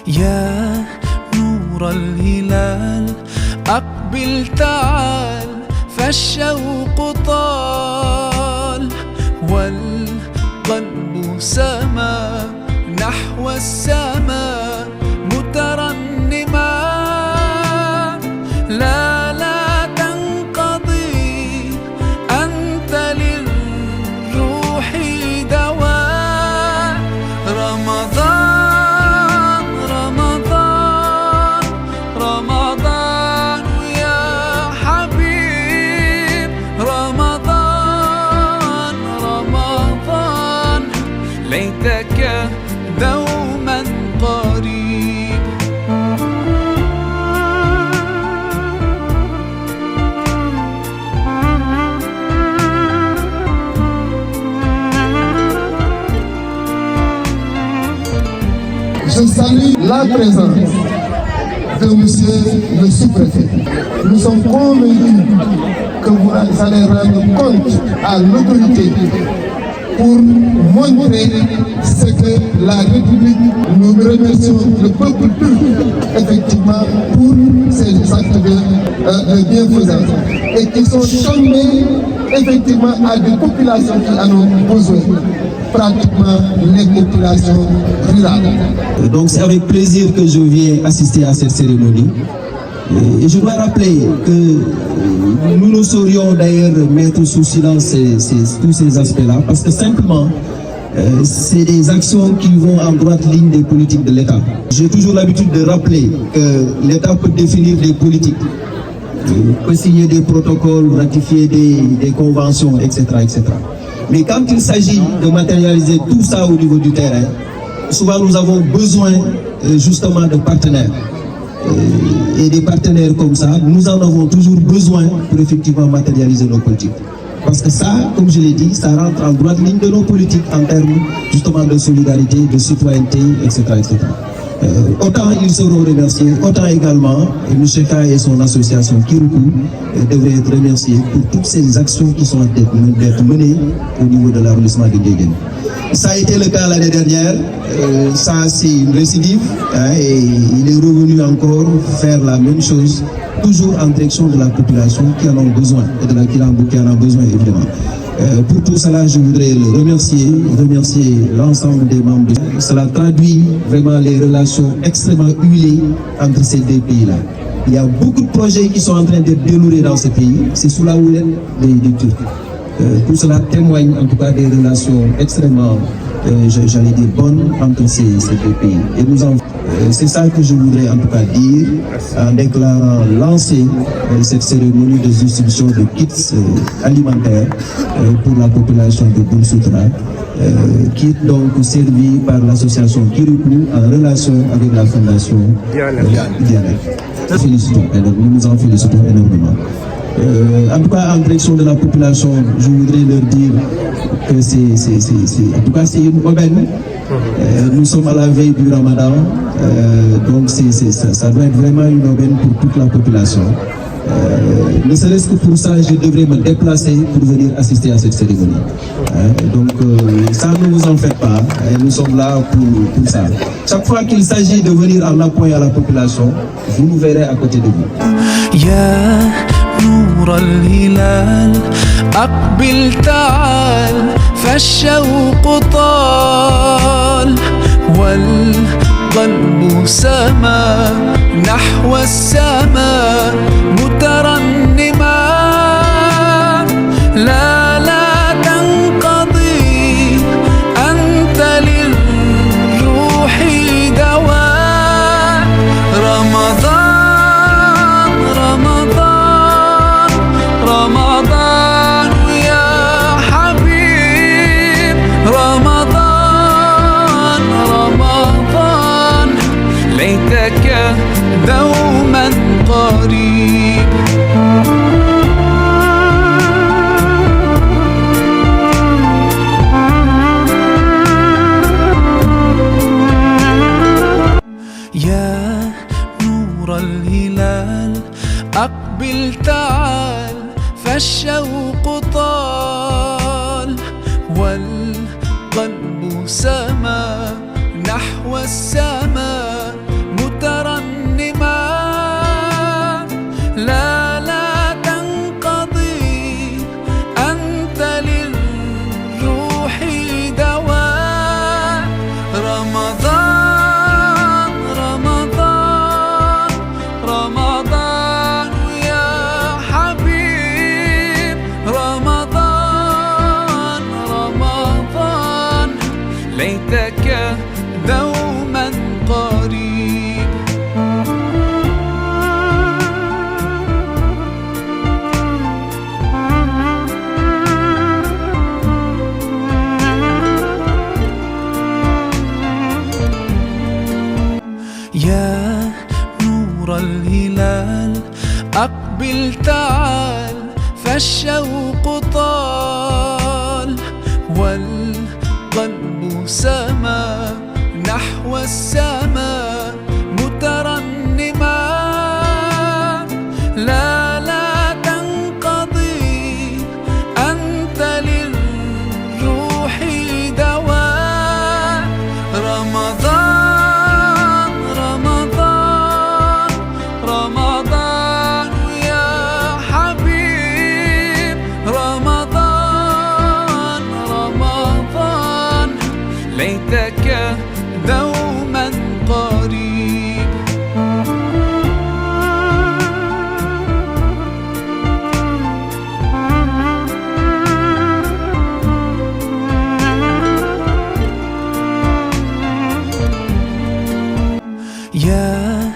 يا نور الهلال أقبل تعال فالشوق طال والقلب سما نحو السماء مترنما لا تنقضي أنت للروح دواء رمضان رمضان رمضان يا حبيب رمضان رمضان ليتك دوما قريب Je salue la présence de monsieur le sous-préfet. Nous sommes convaincus que vous allez rendre compte à l'autorité pour montrer ce que la République, nous remercions le peuple turc effectivement pour ces actes de bienfaisance et qui sont tombés effectivement à des populations qui en ont besoin, pratiquement les populations rurales. Donc c'est avec plaisir que je viens assister à cette cérémonie. Et je dois rappeler que nous ne saurions d'ailleurs mettre sous silence tous ces aspects-là, parce que simplement, c'est des actions qui vont en droite ligne des politiques de l'État. J'ai toujours l'habitude de rappeler que l'État peut définir des politiques, peut signer des protocoles, ratifier des conventions, etc., etc. Mais quand il s'agit de matérialiser tout ça au niveau du terrain, souvent nous avons besoin justement de partenaires. Et des partenaires comme ça, nous en avons toujours besoin pour effectivement matérialiser nos politiques. Parce que ça, comme je l'ai dit, ça rentre en droite ligne de nos politiques en termes justement de solidarité, de citoyenneté, etc. etc. Autant ils seront remerciés, autant également M. K et son association Kiruku devraient être remerciés pour toutes ces actions qui sont d'être menées au niveau de l'arrondissement de Guéguène. Ça a été le cas l'année dernière, ça c'est une récidive, et il est revenu encore faire la même chose, toujours en direction de la population qui en a besoin, et de la qui en a besoin évidemment. Pour tout cela, je voudrais le remercier l'ensemble des membres. Cela traduit vraiment les relations extrêmement huilées entre ces deux pays-là. Il y a beaucoup de projets qui sont en train d'être déroulés dans ce pays, c'est sous la houlette des Turcs. Tout cela témoigne en tout cas des relations extrêmement, j'allais dire, bonnes entre ces deux pays. Et c'est ça que je voudrais en tout cas dire en déclarant lancer cette cérémonie de distribution de kits alimentaires pour la population de Boulsoutra, kit donc servi par l'association Kiruku en relation avec la fondation Dianet. Nous nous en félicitons énormément. En tout cas, en direction de la population, je voudrais leur dire que en tout cas, c'est une aubaine. Nous sommes à la veille du Ramadan, donc ça doit être vraiment une aubaine pour toute la population. Ne serait-ce que pour ça, je devrais me déplacer pour venir assister à cette cérémonie. Donc ça, ne vous en faites pas, nous sommes là pour ça. Chaque fois qu'il s'agit de venir en appui à la population, vous nous verrez à côté de vous. نور الهلال أقبل تعال فالشوق طال والقلب سما نحو السماء مترنما لا تنقضي أنت للروح دواء رمضان رمضان رمضان يا حبيب رمضان رمضان ليتك دوما قريب يا نور الهلال أقبل تعال فالشوق طال والقلب سما نحو السماء يا نور الهلال أقبل تعال فالشوق طال والقلب سما نحو السماء مترنما لا تنقضي أنت للروح دواء رمضان رمضان رمضان يا حبيب رمضان رمضان ليتك دوما قريب يا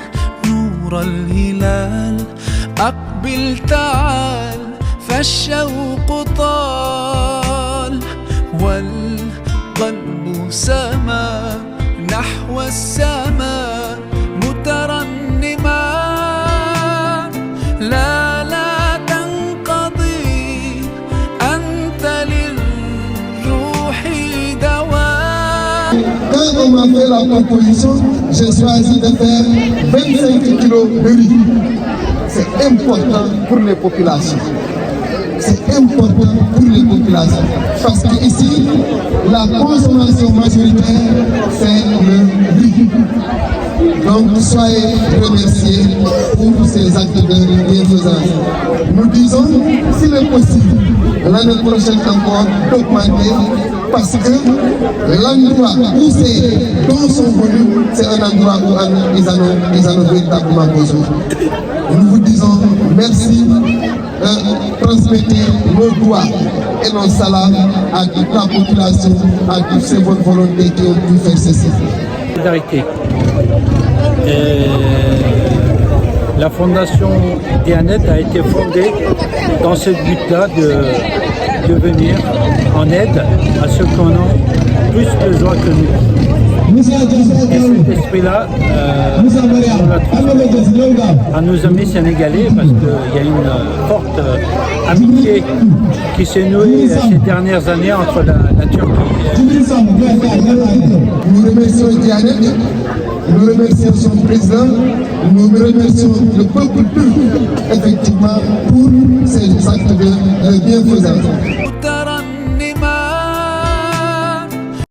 نور الهلال أقبل تعال فالشوق طال والقلب سما نحو السماء مترنما لا تنقضي أنت للروح دواء. Quand on m'a fait la proposition, j'ai choisi de faire 25 kilos de riz. C'est important pour les populations. C'est important pour les populations. Parce qu'ici, la consommation majoritaire, c'est le riz. Donc, soyez remerciés pour ces actes de bienfaisance. Nous disons, s'il est possible, l'année prochaine encore, d'augmenter, parce que l'endroit où ces dons sont venus, c'est un endroit où ils en ont véritablement besoin. Nous vous disons merci, transmettez nos doigts et nos salades à toute la population, à toutes ces bonnes volontés qui ont pu faire ceci. Solidarité. La fondation Dianet a été fondée dans ce but-là de venir en aide à ceux qui en ont plus besoin que nous. Et cet esprit-là, on l'a transmis à nos amis sénégalais parce qu'il y a une forte amitié qui s'est nouée ces dernières années entre la Turquie et Nous remercions Dianet, nous remercions son président, nous remercions le peuple turc, effectivement, pour ces actes de bienfaisance.